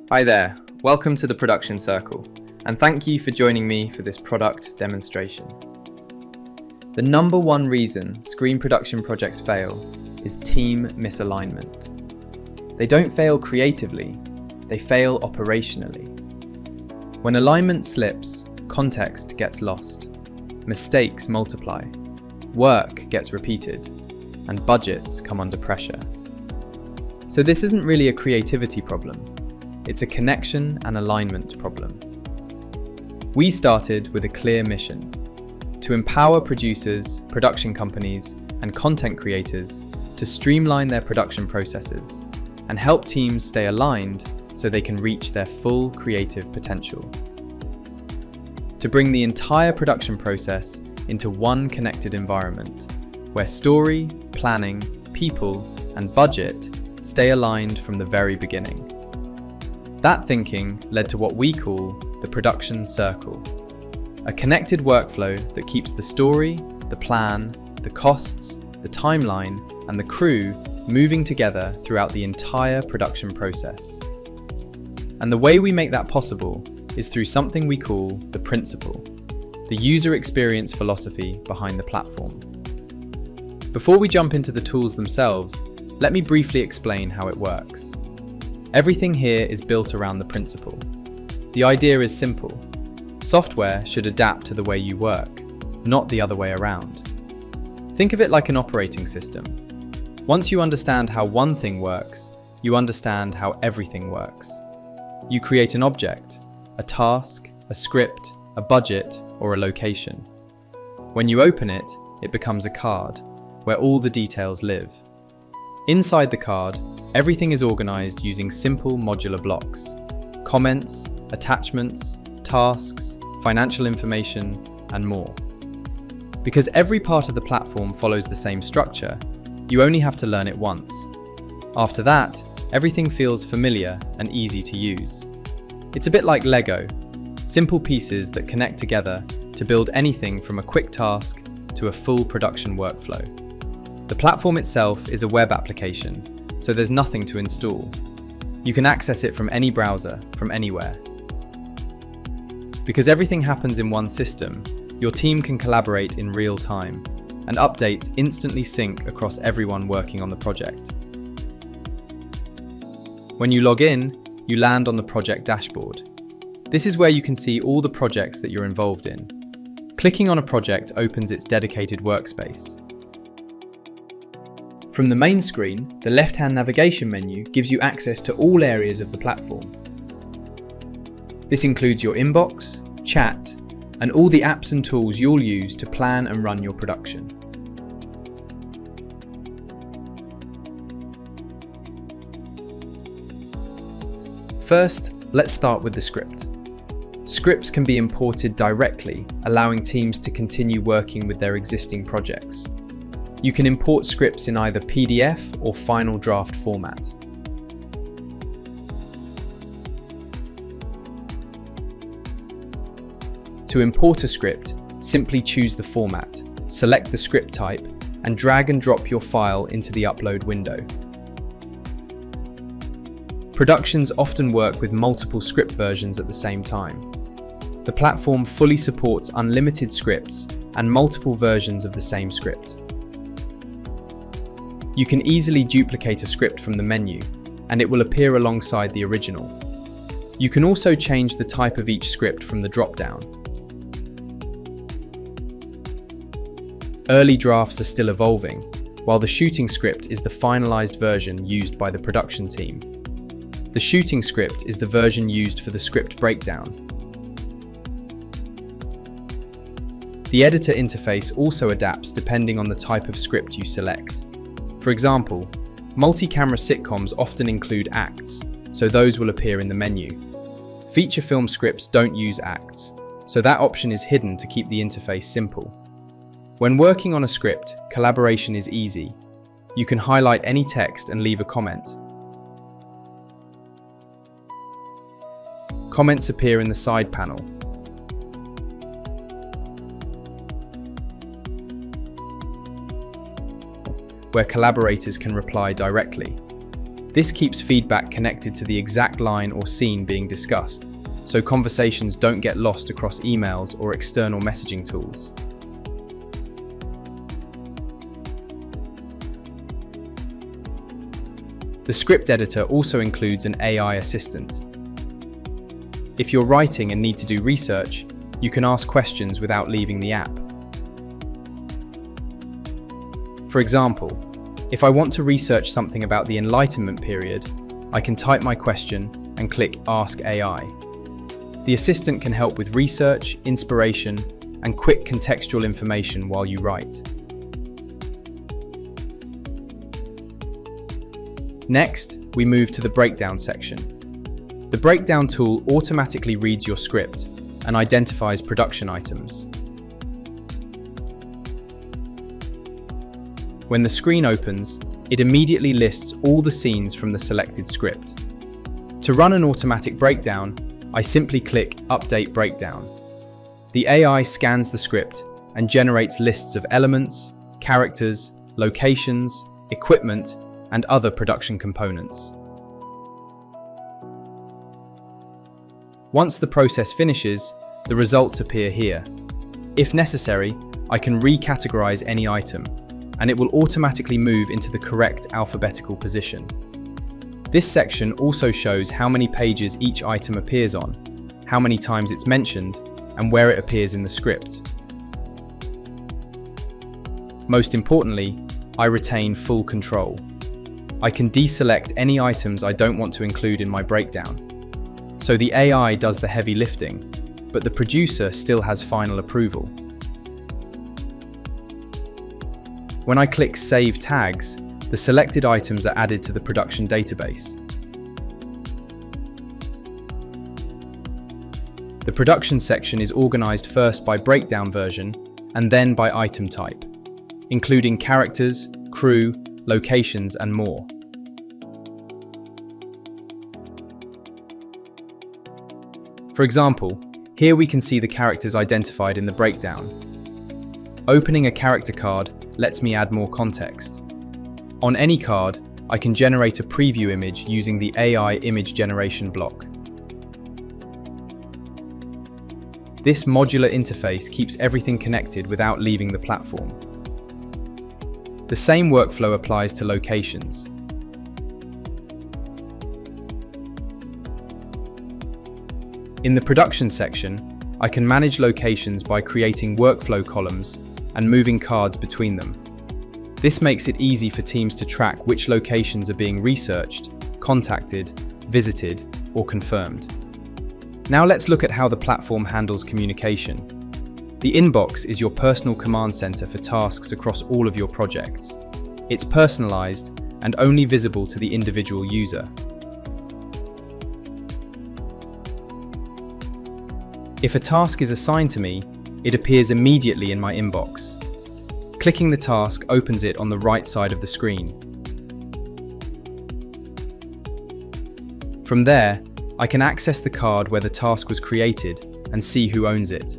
Hi there, welcome to the Production Circle, and thank you for joining me for this product demonstration. The number one reason screen production projects fail is team misalignment. They don't fail creatively, they fail operationally. When alignment slips, context gets lost, mistakes multiply, work gets repeated, and budgets come under pressure. So this isn't really a creativity problem. It's a connection and alignment problem. We started with a clear mission: to empower producers, production companies, and content creators to streamline their production processes and help teams stay aligned so they can reach their full creative potential. To bring the entire production process into one connected environment, where story, planning, people, and budget stay aligned from the very beginning. That thinking led to what we call the Production Circle, a connected workflow that keeps the story, the plan, the costs, the timeline, and the crew moving together throughout the entire production process. And the way we make that possible is through something we call the principle, the user experience philosophy behind the platform. Before we jump into the tools themselves, let me briefly explain how it works. Everything here is built around the principle. The idea is simple. Software should adapt to the way you work, not the other way around. Think of it like an operating system. Once you understand how one thing works, you understand how everything works. You create an object, a task, a script, a budget, or a location. When you open it, it becomes a card, where all the details live. Inside the card, everything is organized using simple modular blocks: comments, attachments, tasks, financial information, and more. Because every part of the platform follows the same structure, you only have to learn it once. After that, everything feels familiar and easy to use. It's a bit like Lego, simple pieces that connect together to build anything from a quick task to a full production workflow. The platform itself is a web application, so there's nothing to install. You can access it from any browser, from anywhere. Because everything happens in one system, your team can collaborate in real time, and updates instantly sync across everyone working on the project. When you log in, you land on the project dashboard. This is where you can see all the projects that you're involved in. Clicking on a project opens its dedicated workspace. From the main screen, the left-hand navigation menu gives you access to all areas of the platform. This includes your inbox, chat, and all the apps and tools you'll use to plan and run your production. First, let's start with the script. Scripts can be imported directly, allowing teams to continue working with their existing projects. You can import scripts in either PDF or final draft format. To import a script, simply choose the format, select the script type, and drag and drop your file into the upload window. Productions often work with multiple script versions at the same time. The platform fully supports unlimited scripts and multiple versions of the same script. You can easily duplicate a script from the menu, and it will appear alongside the original. You can also change the type of each script from the drop-down. Early drafts are still evolving, while the shooting script is the finalized version used by the production team. The shooting script is the version used for the script breakdown. The editor interface also adapts depending on the type of script you select. For example, multi-camera sitcoms often include acts, so those will appear in the menu. Feature film scripts don't use acts, so that option is hidden to keep the interface simple. When working on a script, collaboration is easy. You can highlight any text and leave a comment. Comments appear in the side panel. where collaborators can reply directly. This keeps feedback connected to the exact line or scene being discussed, so conversations don't get lost across emails or external messaging tools. The script editor also includes an AI assistant. If you're writing and need to do research, you can ask questions without leaving the app. For example, if I want to research something about the Enlightenment period, I can type my question and click Ask AI. The assistant can help with research, inspiration, and quick contextual information while you write. Next, we move to the breakdown section. The breakdown tool automatically reads your script and identifies production items. When the screen opens, it immediately lists all the scenes from the selected script. To run an automatic breakdown, I simply click Update Breakdown. The AI scans the script and generates lists of elements, characters, locations, equipment, and other production components. Once the process finishes, the results appear here. If necessary, I can recategorize any item, and it will automatically move into the correct alphabetical position. This section also shows how many pages each item appears on, how many times it's mentioned, and where it appears in the script. Most importantly, I retain full control. I can deselect any items I don't want to include in my breakdown. So the AI does the heavy lifting, but the producer still has final approval. When I click Save Tags, the selected items are added to the production database. The production section is organized first by breakdown version and then by item type, including characters, crew, locations, and more. For example, here we can see the characters identified in the breakdown. Opening a character card lets me add more context. On any card, I can generate a preview image using the AI image generation block. This modular interface keeps everything connected without leaving the platform. The same workflow applies to locations. In the production section, I can manage locations by creating workflow columns and moving cards between them. This makes it easy for teams to track which locations are being researched, contacted, visited, or confirmed. Now let's look at how the platform handles communication. The inbox is your personal command center for tasks across all of your projects. It's personalized and only visible to the individual user. If a task is assigned to me, it appears immediately in my inbox. Clicking the task opens it on the right side of the screen. From there, I can access the card where the task was created and see who owns it.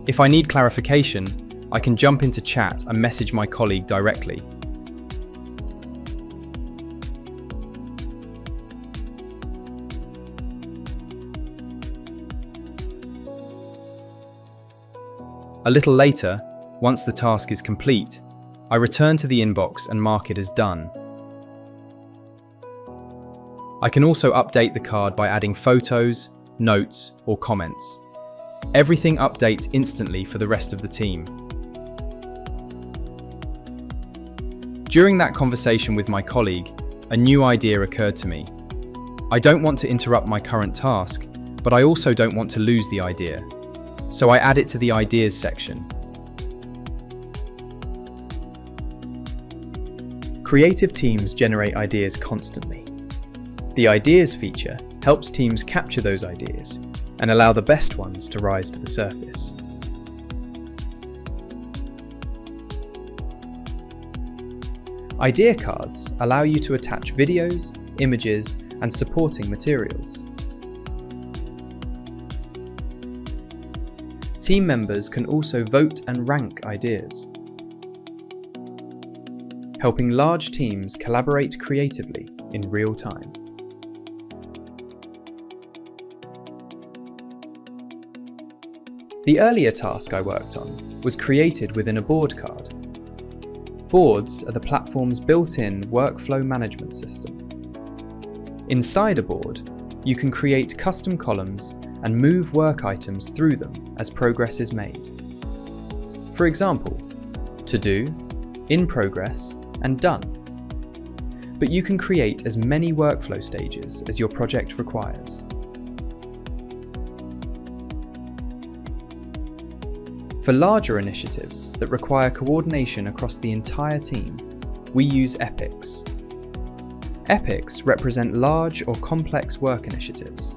If I need clarification, I can jump into chat and message my colleague directly. A little later, once the task is complete, I return to the inbox and mark it as done. I can also update the card by adding photos, notes, or comments. Everything updates instantly for the rest of the team. During that conversation with my colleague, a new idea occurred to me. I don't want to interrupt my current task, but I also don't want to lose the idea. So I add it to the Ideas section. Creative teams generate ideas constantly. The Ideas feature helps teams capture those ideas and allow the best ones to rise to the surface. Idea cards allow you to attach videos, images, and supporting materials. Team members can also vote and rank ideas. helping large teams collaborate creatively in real time. The earlier task I worked on was created within a board card. Boards are the platform's built-in workflow management system. Inside a board, you can create custom columns and move work items through them as progress is made. For example, to do, in progress, and done. But you can create as many workflow stages as your project requires. For larger initiatives that require coordination across the entire team, we use epics. Epics represent large or complex work initiatives.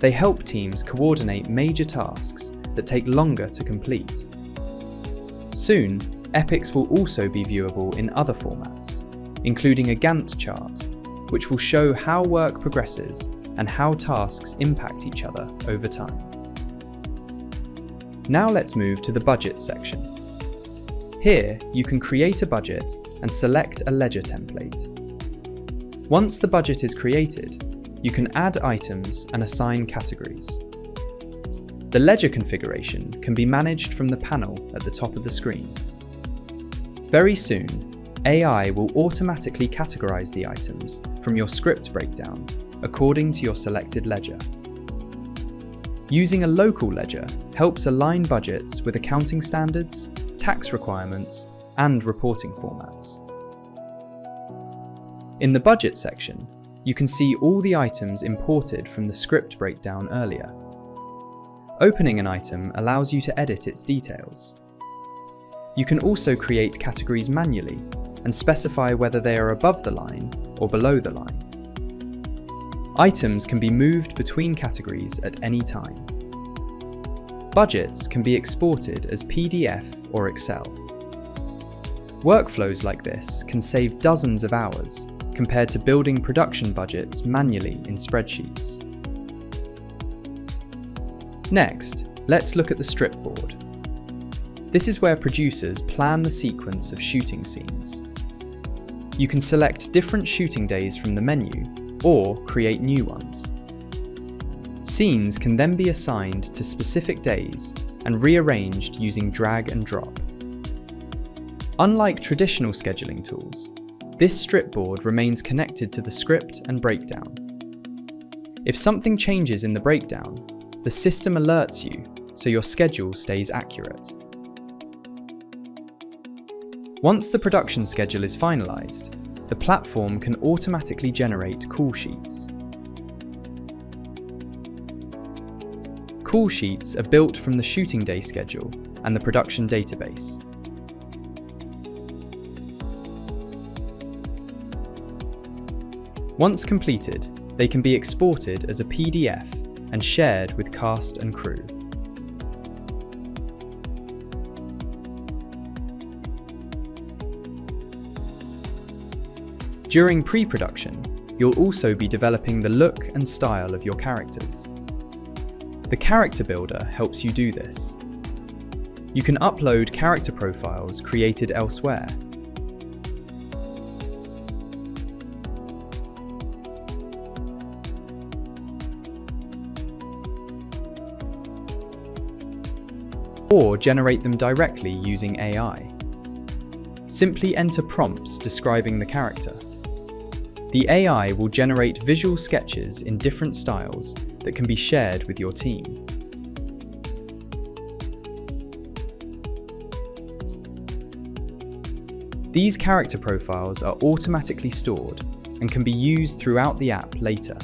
They help teams coordinate major tasks that take longer to complete. Soon, epics will also be viewable in other formats, including a Gantt chart, which will show how work progresses and how tasks impact each other over time. Now let's move to the budget section. Here, you can create a budget and select a ledger template. Once the budget is created, you can add items and assign categories. The ledger configuration can be managed from the panel at the top of the screen. Very soon, AI will automatically categorize the items from your script breakdown according to your selected ledger. Using a local ledger helps align budgets with accounting standards, tax requirements, and reporting formats. In the budget section, you can see all the items imported from the script breakdown earlier. Opening an item allows you to edit its details. You can also create categories manually and specify whether they are above the line or below the line. Items can be moved between categories at any time. Budgets can be exported as PDF or Excel. Workflows like this can save dozens of hours compared to building production budgets manually in spreadsheets. Next, let's look at the strip board. This is where producers plan the sequence of shooting scenes. You can select different shooting days from the menu or create new ones. Scenes can then be assigned to specific days and rearranged using drag and drop. Unlike traditional scheduling tools, this strip board remains connected to the script and breakdown. If something changes in the breakdown, the system alerts you so your schedule stays accurate. Once the production schedule is finalized, the platform can automatically generate call sheets. Call sheets are built from the shooting day schedule and the production database. Once completed, they can be exported as a PDF and shared with cast and crew. During pre-production, you'll also be developing the look and style of your characters. The Character Builder helps you do this. You can upload character profiles created elsewhere. Or generate them directly using AI. Simply enter prompts describing the character. The AI will generate visual sketches in different styles that can be shared with your team. These character profiles are automatically stored and can be used throughout the app later.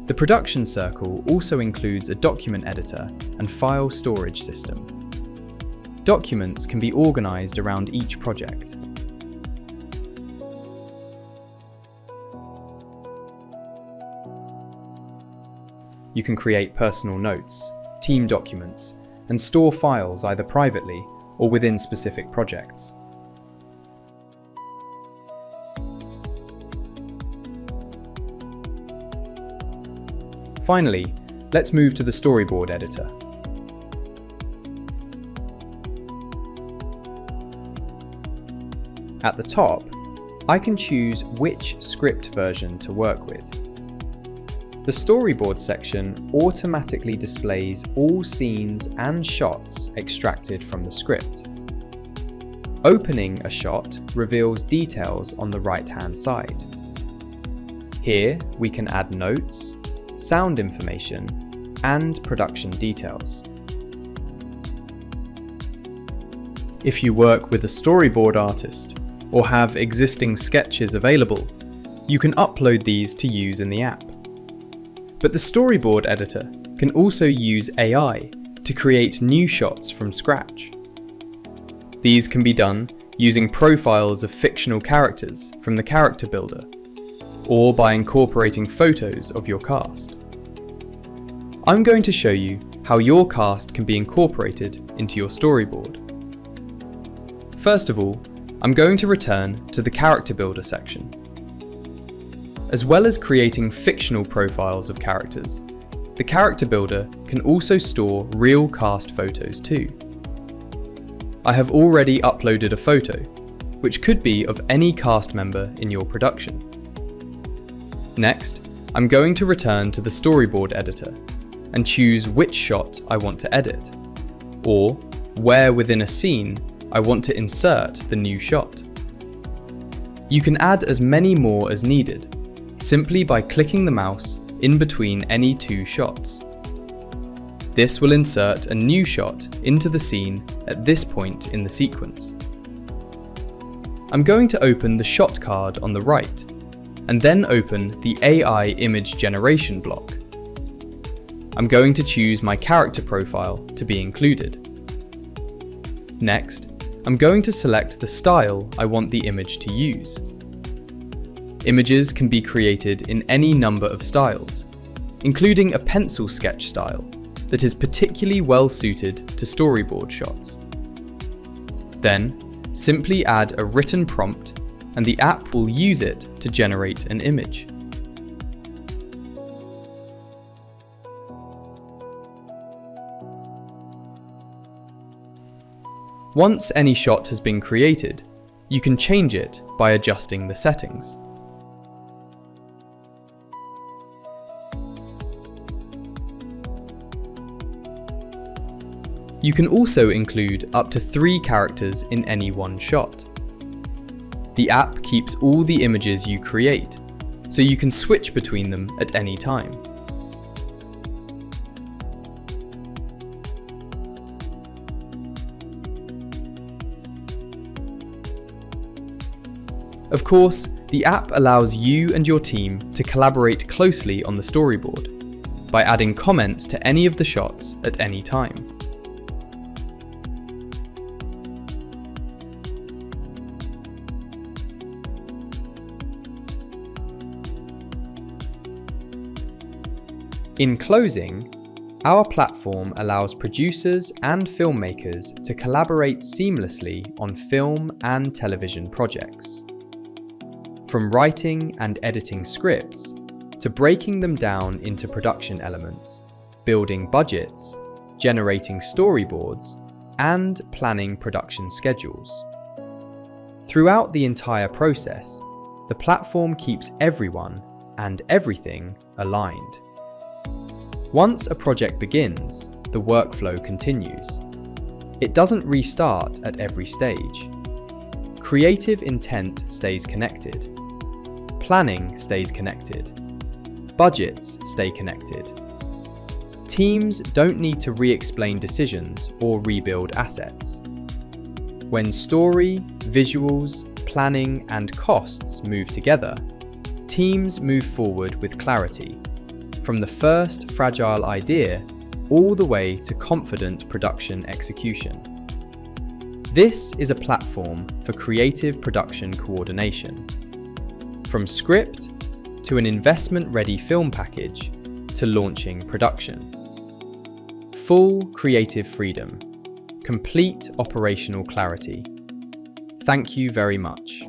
The production circle also includes a document editor and file storage system. Documents can be organized around each project. You can create personal notes, team documents, and store files either privately or within specific projects. Finally, let's move to the storyboard editor. At the top, I can choose which script version to work with. The storyboard section automatically displays all scenes and shots extracted from the script. Opening a shot reveals details on the right-hand side. Here we can add notes, sound information, and production details. If you work with a storyboard artist or have existing sketches available, you can upload these to use in the app. But the storyboard editor can also use AI to create new shots from scratch. These can be done using profiles of fictional characters from the character builder, or by incorporating photos of your cast. I'm going to show you how your cast can be incorporated into your storyboard. First of all, I'm going to return to the character builder section. As well as creating fictional profiles of characters, the character builder can also store real cast photos too. I have already uploaded a photo, which could be of any cast member in your production. Next, I'm going to return to the storyboard editor and choose which shot I want to edit, or where within a scene I want to insert the new shot. You can add as many more as needed, simply by clicking the mouse in between any two shots. This will insert a new shot into the scene at this point in the sequence. I'm going to open the shot card on the right, and then open the AI image generation block. I'm going to choose my character profile to be included. Next, I'm going to select the style I want the image to use. Images can be created in any number of styles, including a pencil sketch style that is particularly well suited to storyboard shots. Then, simply add a written prompt and the app will use it to generate an image. Once any shot has been created, you can change it by adjusting the settings. You can also include up to 3 characters in any one shot. The app keeps all the images you create, so you can switch between them at any time. Of course, the app allows you and your team to collaborate closely on the storyboard by adding comments to any of the shots at any time. In closing, our platform allows producers and filmmakers to collaborate seamlessly on film and television projects. From writing and editing scripts, to breaking them down into production elements, building budgets, generating storyboards, and planning production schedules. Throughout the entire process, the platform keeps everyone and everything aligned. Once a project begins, the workflow continues. It doesn't restart at every stage. Creative intent stays connected. Planning stays connected. Budgets stay connected. Teams don't need to re-explain decisions or rebuild assets. When story, visuals, planning, and costs move together, teams move forward with clarity. From the first fragile idea all the way to confident production execution. This is a platform for creative production coordination. From script to an investment-ready film package to launching production. Full creative freedom, complete operational clarity. Thank you very much.